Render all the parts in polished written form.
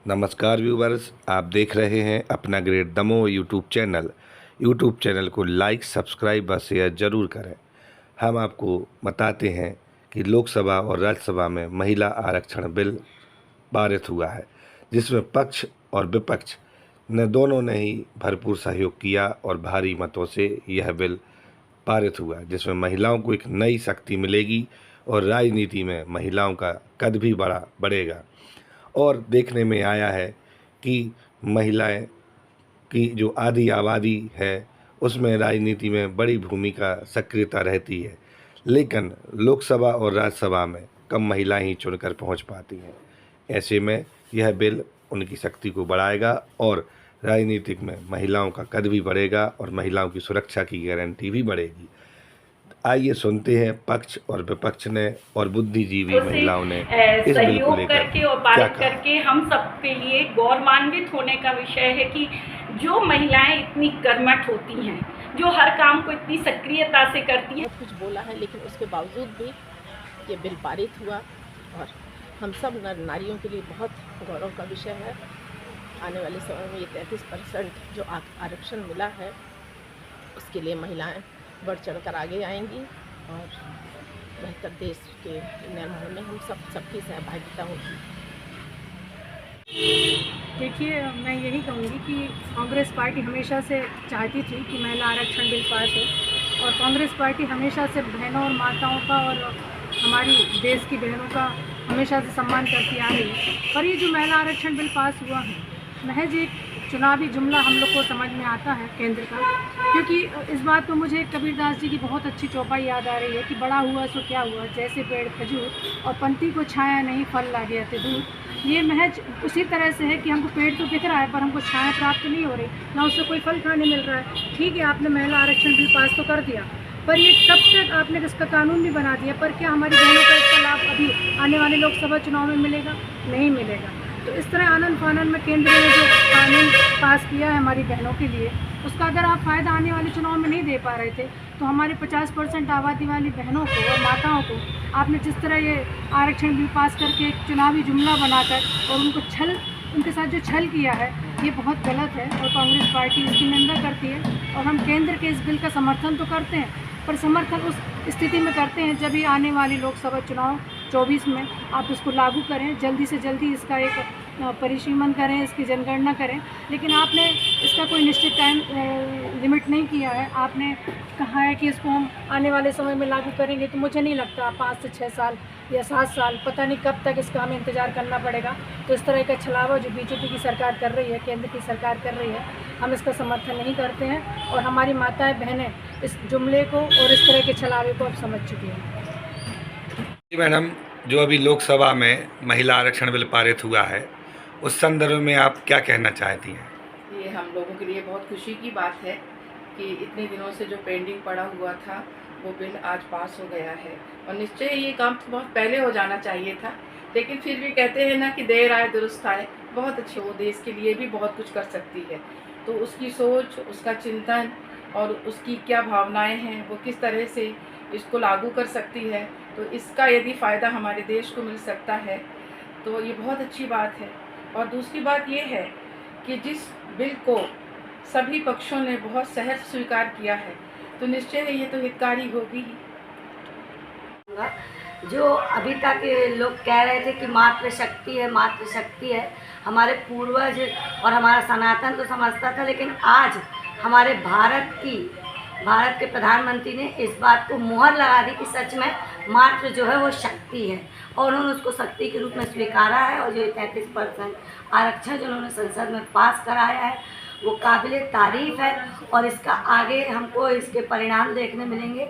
नमस्कार व्यूवर्स, आप देख रहे हैं अपना ग्रेट दमोह यूट्यूब चैनल को लाइक, सब्सक्राइब व शेयर ज़रूर करें। हम आपको बताते हैं कि लोकसभा और राज्यसभा में महिला आरक्षण बिल पारित हुआ है, जिसमें पक्ष और विपक्ष ने दोनों ने ही भरपूर सहयोग किया और भारी मतों से यह बिल पारित हुआ, जिसमें महिलाओं को एक नई शक्ति मिलेगी और राजनीति में महिलाओं का कद भी बढ़ेगा। और देखने में आया है कि महिलाएं की जो आधी आबादी है उसमें राजनीति में बड़ी भूमिका सक्रियता रहती है, लेकिन लोकसभा और राज्यसभा में कम महिलाएं ही चुनकर पहुंच पाती हैं। ऐसे में यह बिल उनकी शक्ति को बढ़ाएगा और राजनीतिक में महिलाओं का कद भी बढ़ेगा और महिलाओं की सुरक्षा की गारंटी भी बढ़ेगी। आइए सुनते हैं पक्ष और विपक्ष ने और बुद्धिजीवी महिलाओं ने इस बिल को लेकर करके और पारित करके हम सबके लिए गौरवान्वित होने का विषय है कि जो महिलाएं इतनी कर्मठ होती हैं, जो हर काम को इतनी सक्रियता से करती हैं। कुछ बोला है, लेकिन उसके बावजूद भी ये बिल पारित हुआ और हम सब नारियों के लिए बहुत गौरव का विषय है। आने वाले समय में ये 33% जो आरक्षण मिला है, उसके लिए महिलाएं बढ़ चढ़कर आगे आएंगी और बेहतर देश के निर्माण में हम सबकी सहभागिता होगी। देखिए, मैं यही कहूँगी कि कांग्रेस पार्टी हमेशा से चाहती थी कि महिला आरक्षण बिल पास हो और कांग्रेस पार्टी हमेशा से बहनों और माताओं का और हमारी देश की बहनों का हमेशा से सम्मान करती आ रही है। पर ये जो महिला आरक्षण बिल पास हुआ है, महज एक चुनावी जुमला हम लोग को समझ में आता है केंद्र का, क्योंकि इस बात पर मुझे कबीरदास जी की बहुत अच्छी चौपाई याद आ रही है कि बड़ा हुआ सो क्या हुआ, जैसे पेड़ खजूर और पंक्ति को छाया नहीं, फल लागे अति दूर। ये महज उसी तरह से है कि हमको पेड़ तो दिख रहा है पर हमको छाया प्राप्त नहीं हो रही, ना उससे कोई फल खाने मिल रहा है। ठीक है, आपने महिला आरक्षण बिल पास तो कर दिया, पर ये कब तक आपने इसका कानून भी बना दिया, पर क्या हमारी बहनों को इसका लाभ अभी आने वाले लोकसभा चुनाव में मिलेगा? नहीं मिलेगा। तो इस तरह आनंद फानन में केंद्र ने जो कानून पास किया है हमारी बहनों के लिए, उसका अगर आप फ़ायदा आने वाले चुनाव में नहीं दे पा रहे थे, तो हमारे 50% आबादी वाली बहनों को और माताओं को आपने जिस तरह ये आरक्षण बिल पास करके एक चुनावी जुमला बनाकर और उनके साथ जो छल किया है, ये बहुत गलत है और कांग्रेस पार्टी इसकी निंदा करती है। और हम केंद्र के इस बिल का समर्थन तो करते हैं, पर समर्थन उस स्थिति में करते हैं जब भी आने वाली लोकसभा चुनाव 24 में आप इसको लागू करें, जल्दी से जल्दी इसका एक परिसीमन करें, इसकी जनगणना करें। लेकिन आपने इसका कोई निश्चित टाइम लिमिट नहीं किया है। आपने कहा है कि इसको हम आने वाले समय में लागू करेंगे, तो मुझे नहीं लगता 5 से 6 साल या 7 साल, पता नहीं कब तक इसका हमें इंतज़ार करना पड़ेगा। तो इस तरह का छलावा जो बीजेपी की सरकार कर रही है, केंद्र की सरकार कर रही है, हम इसका समर्थन नहीं करते हैं और हमारी माताएं बहनें इस जुमले को और इस तरह के छलावे को अब समझ चुकी हैं। जी मैडम, जो अभी लोकसभा में महिला आरक्षण बिल पारित हुआ है, उस संदर्भ में आप क्या कहना चाहती हैं? ये हम लोगों के लिए बहुत खुशी की बात है कि इतने दिनों से जो पेंडिंग पड़ा हुआ था वो बिल आज पास हो गया है। और निश्चय ये काम तो बहुत पहले हो जाना चाहिए था, लेकिन फिर भी कहते हैं ना कि देर आए दुरुस्त आए। बहुत अच्छे, वो देश के लिए भी बहुत कुछ कर सकती है। तो उसकी सोच, उसका चिंतन और उसकी क्या भावनाएं हैं, वो किस तरह से इसको लागू कर सकती है, तो इसका यदि फ़ायदा हमारे देश को मिल सकता है तो ये बहुत अच्छी बात है। और दूसरी बात ये है कि जिस बिल को सभी पक्षों ने बहुत सहज स्वीकार किया है, तो निश्चय है ये तो हितकारी होगी ही। जो अभी तक लोग कह रहे थे कि मातृशक्ति है, मातृशक्ति है, हमारे पूर्वज और हमारा सनातन तो समझता था, लेकिन आज हमारे भारत के प्रधानमंत्री ने इस बात को मुहर लगा दी कि सच में मातृ जो है वो शक्ति है और उन्होंने उसको शक्ति के रूप में स्वीकारा है। और जो 33% आरक्षण जो उन्होंने संसद में पास कराया है वो काबिले तारीफ़ है और इसका आगे हमको इसके परिणाम देखने मिलेंगे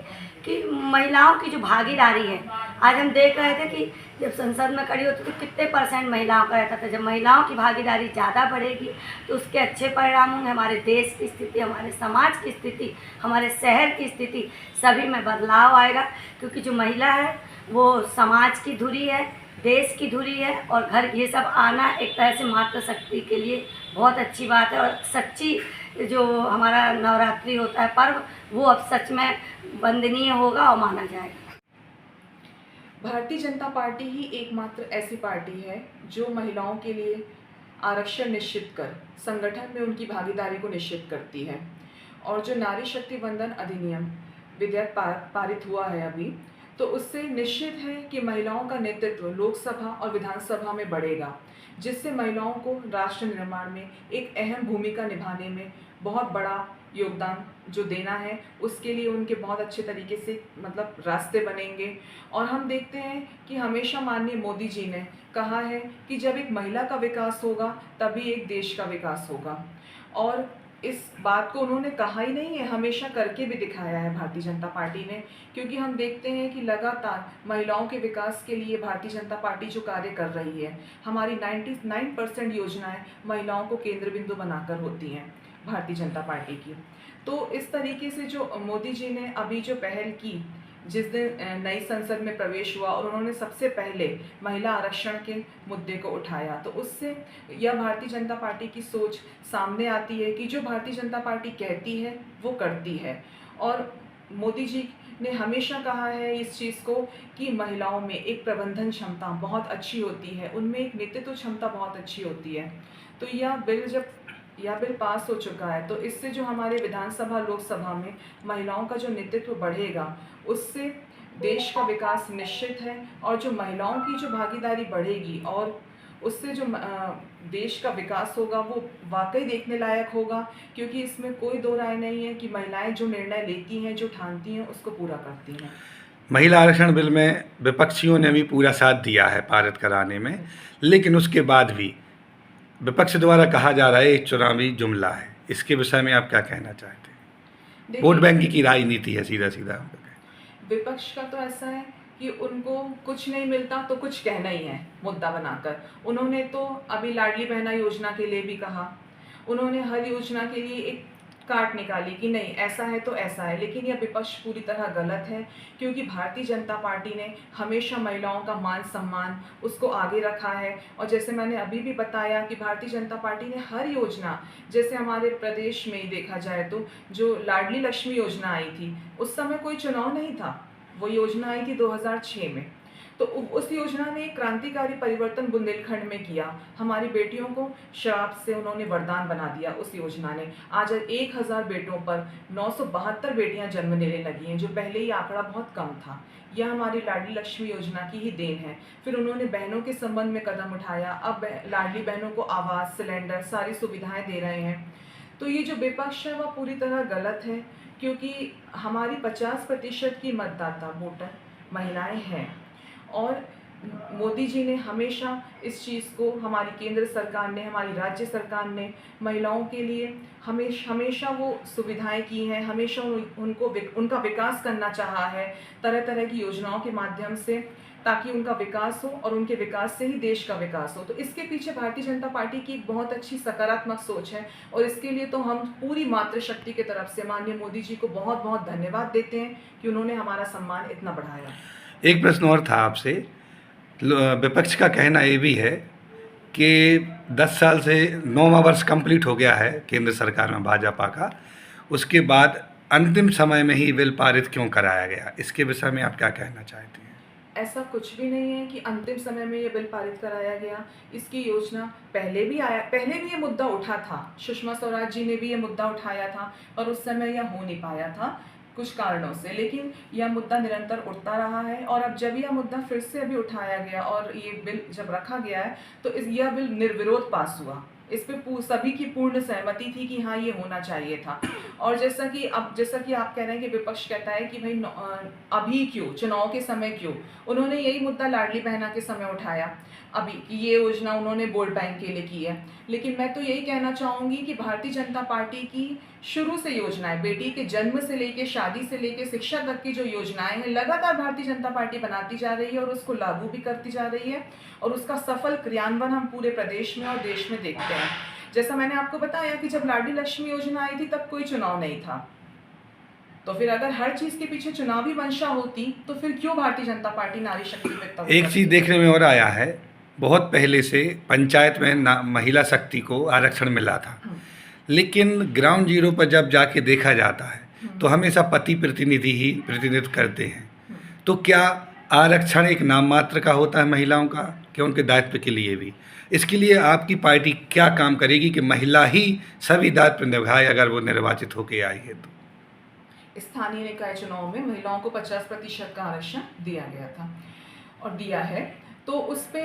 कि महिलाओं की जो भागीदारी है, आज हम देख रहे थे कि जब संसद में खड़ी होती तो कितने % महिलाओं का रहता था। जब महिलाओं की भागीदारी ज़्यादा बढ़ेगी तो उसके अच्छे परिणाम होंगे। हमारे देश की स्थिति, हमारे समाज की स्थिति, हमारे शहर की स्थिति, सभी में बदलाव आएगा, क्योंकि जो महिला है वो समाज की धुरी है, देश की धुरी है और घर, ये सब आना एक तरह से मातृशक्ति के लिए बहुत अच्छी बात है। और सच्ची जो हमारा नवरात्रि होता है पर्व, वो अब सच में वंदनीय होगा और माना जाएगा। भारतीय जनता पार्टी ही एकमात्र ऐसी पार्टी है जो महिलाओं के लिए आरक्षण निश्चित कर संगठन में उनकी भागीदारी को निश्चित करती है। और जो नारी शक्ति वंदन अधिनियम विधेयक पारित हुआ है अभी, तो उससे निश्चित है कि महिलाओं का नेतृत्व लोकसभा और विधानसभा में बढ़ेगा, जिससे महिलाओं को राष्ट्र निर्माण में एक अहम भूमिका निभाने में बहुत बड़ा योगदान जो देना है, उसके लिए उनके बहुत अच्छे तरीके से मतलब रास्ते बनेंगे। और हम देखते हैं कि हमेशा माननीय मोदी जी ने कहा है कि जब एक महिला का विकास होगा तभी एक देश का विकास होगा, और इस बात को उन्होंने कहा ही नहीं है, हमेशा करके भी दिखाया है भारतीय जनता पार्टी ने। क्योंकि हम देखते हैं कि लगातार महिलाओं के विकास के लिए भारतीय जनता पार्टी जो कार्य कर रही है, हमारी 99% योजनाएं महिलाओं को केंद्र बिंदु बनाकर होती हैं भारतीय जनता पार्टी की। तो इस तरीके से जो मोदी जी ने अभी जो पहल की, जिस दिन नई संसद में प्रवेश हुआ और उन्होंने सबसे पहले महिला आरक्षण के मुद्दे को उठाया, तो उससे यह भारतीय जनता पार्टी की सोच सामने आती है कि जो भारतीय जनता पार्टी कहती है वो करती है। और मोदी जी ने हमेशा कहा है इस चीज़ को कि महिलाओं में एक प्रबंधन क्षमता बहुत अच्छी होती है, उनमें एक नेतृत्व क्षमता बहुत अच्छी होती है। तो यह बिल पास हो चुका है, तो इससे जो हमारे विधानसभा लोकसभा में महिलाओं का जो नेतृत्व बढ़ेगा, उससे देश का विकास निश्चित है। और जो महिलाओं की जो भागीदारी बढ़ेगी और उससे जो देश का विकास होगा वो वाकई देखने लायक होगा। क्योंकि इसमें कोई दो राय नहीं है कि महिलाएं जो निर्णय लेती हैं, जो ठानती हैं, उसको पूरा करती हैं। महिला आरक्षण बिल में विपक्षियों ने भी पूरा साथ दिया है पारित कराने में, लेकिन उसके बाद भी विपक्ष द्वारा कहा जा रहा है ये चुनावी जुमला है। इसके विषय में आप क्या कहना चाहते हैं? वोट बैंक की राजनीति है सीधा सीधा। विपक्ष का तो ऐसा है कि उनको कुछ नहीं मिलता तो कुछ कहना ही है मुद्दा बनाकर। उन्होंने तो अभी लाडली बहना योजना के लिए भी कहा, उन्होंने हर योजना के लिए एक काट निकाली कि नहीं ऐसा है तो ऐसा है। लेकिन यह विपक्ष पूरी तरह गलत है, क्योंकि भारतीय जनता पार्टी ने हमेशा महिलाओं का मान सम्मान उसको आगे रखा है। और जैसे मैंने अभी भी बताया कि भारतीय जनता पार्टी ने हर योजना, जैसे हमारे प्रदेश में ही देखा जाए तो जो लाडली लक्ष्मी योजना आई थी, उस समय कोई चुनाव नहीं था, वो योजना आई थी 2006 में। तो उस योजना ने एक क्रांतिकारी परिवर्तन बुंदेलखंड में किया। हमारी बेटियों को शराब से उन्होंने वरदान बना दिया उस योजना ने। आज 1000 बेटों पर 972 बेटियां जन्म लेने लगी हैं, जो पहले ही आंकड़ा बहुत कम था। यह हमारी लाडली लक्ष्मी योजना की ही देन है। फिर उन्होंने बहनों के संबंध में कदम उठाया, अब लाडली बहनों को आवास, सिलेंडर, सारी सुविधाएं दे रहे हैं। तो ये जो विपक्ष है वह पूरी तरह गलत है, क्योंकि हमारी 50% की मतदाता वोटर महिलाएं हैं। और मोदी जी ने हमेशा इस चीज़ को, हमारी केंद्र सरकार ने, हमारी राज्य सरकार ने महिलाओं के लिए हमेशा वो सुविधाएं की हैं, हमेशा उनका विकास करना चाहा है तरह तरह की योजनाओं के माध्यम से, ताकि उनका विकास हो और उनके विकास से ही देश का विकास हो। तो इसके पीछे भारतीय जनता पार्टी की एक बहुत अच्छी सकारात्मक सोच है, और इसके लिए तो हम पूरी मातृशक्ति की तरफ से माननीय मोदी जी को बहुत बहुत धन्यवाद देते हैं कि उन्होंने हमारा सम्मान इतना बढ़ाया। एक प्रश्न और था आपसे। विपक्ष का कहना ये भी है कि 10 साल से 9वां वर्ष कंप्लीट हो गया है केंद्र सरकार में भाजपा का, उसके बाद अंतिम समय में ही बिल पारित क्यों कराया गया? इसके विषय में आप क्या कहना चाहते हैं? ऐसा कुछ भी नहीं है कि अंतिम समय में ये बिल पारित कराया गया। इसकी योजना पहले भी ये मुद्दा उठा था, सुषमा स्वराज जी ने भी ये मुद्दा उठाया था, और उस समय यह हो नहीं पाया था कुछ कारणों से। लेकिन यह मुद्दा निरंतर उठता रहा है, और अब जब यह मुद्दा फिर से अभी उठाया गया और ये बिल जब रखा गया है, तो यह बिल निर्विरोध पास हुआ। इस पे सभी की पूर्ण सहमति थी कि हाँ ये होना चाहिए था। और जैसा कि आप कह रहे हैं कि विपक्ष कहता है कि भाई अभी क्यों, चुनाव के समय क्यों, उन्होंने यही मुद्दा लाडली बहना के समय उठाया अभी कि ये योजना उन्होंने वोट बैंक के लिए की है। लेकिन मैं तो यही कहना चाहूँगी कि भारतीय जनता पार्टी की शुरू से योजनाएं, बेटी के जन्म से लेके, शादी से लेके, शिक्षा तक की जो योजनाएं हैं, लगातार भारतीय जनता पार्टी बनाती जा रही है और उसको लागू भी करती जा रही है, और उसका सफल क्रियान्वयन हम पूरे प्रदेश में और देश में देखते हैं। जैसा मैंने आपको बताया कि जब लाडली लक्ष्मी योजना आई थी तब कोई चुनाव नहीं था, तो फिर अगर हर चीज के पीछे चुनावी मंशा होती तो फिर क्यों भारतीय जनता पार्टी नारी शक्ति पे? एक चीज़ देखने में और आया है, बहुत पहले से पंचायत में महिला शक्ति को आरक्षण मिला था, लेकिन ग्राउंड जीरो पर जब जाके देखा जाता है तो हमेशा पति प्रतिनिधि ही प्रतिनिधित्व करते हैं। तो क्या आरक्षण एक नाम मात्र का होता है महिलाओं का, कि उनके दायित्व के लिए भी। इसके लिए आपकी पार्टी क्या काम करेगी कि महिला ही सभी दायित्व निभाए अगर वो निर्वाचित होकर आई है तो? स्थानीय निकाय चुनाव में महिलाओं को 50% का आरक्षण दिया गया था और दिया है, तो उस पे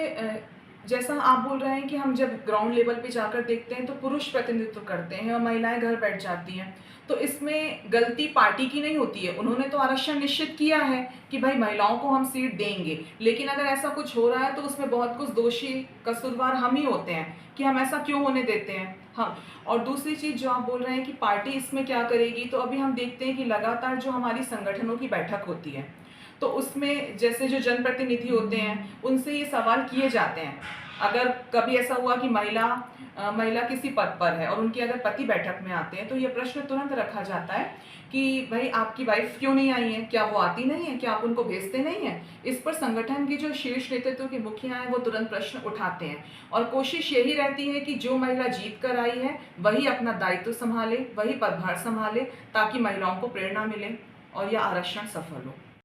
जैसा आप बोल रहे हैं कि हम जब ग्राउंड लेवल पे जाकर देखते हैं तो पुरुष प्रतिनिधित्व करते हैं और महिलाएं घर बैठ जाती हैं, तो इसमें गलती पार्टी की नहीं होती है। उन्होंने तो आरक्षण निश्चित किया है कि भाई महिलाओं को हम सीट देंगे, लेकिन अगर ऐसा कुछ हो रहा है तो उसमें बहुत कुछ दोषी कसूरवार हम ही होते हैं कि हम ऐसा क्यों होने देते हैं। हाँ, और दूसरी चीज़ जो आप बोल रहे हैं कि पार्टी इसमें क्या करेगी, तो अभी हम देखते हैं कि लगातार जो हमारी संगठनों की बैठक होती है तो उसमें जैसे जो जनप्रतिनिधि होते हैं उनसे ये सवाल किए जाते हैं, अगर कभी ऐसा हुआ कि महिला किसी पद पर है और उनके अगर पति बैठक में आते हैं तो ये प्रश्न तुरंत रखा जाता है कि भाई आपकी वाइफ क्यों नहीं आई है, क्या वो आती नहीं है, क्या आप उनको भेजते नहीं हैं। इस पर संगठन की जो शीर्ष नेतृत्व के मुखिया हैं वो तुरंत प्रश्न उठाते हैं और कोशिश यही रहती है कि जो महिला जीत कर आई है वही अपना दायित्व संभाले, वही पदभार संभाले, ताकि महिलाओं को प्रेरणा मिले और यह आरक्षण सफल हो।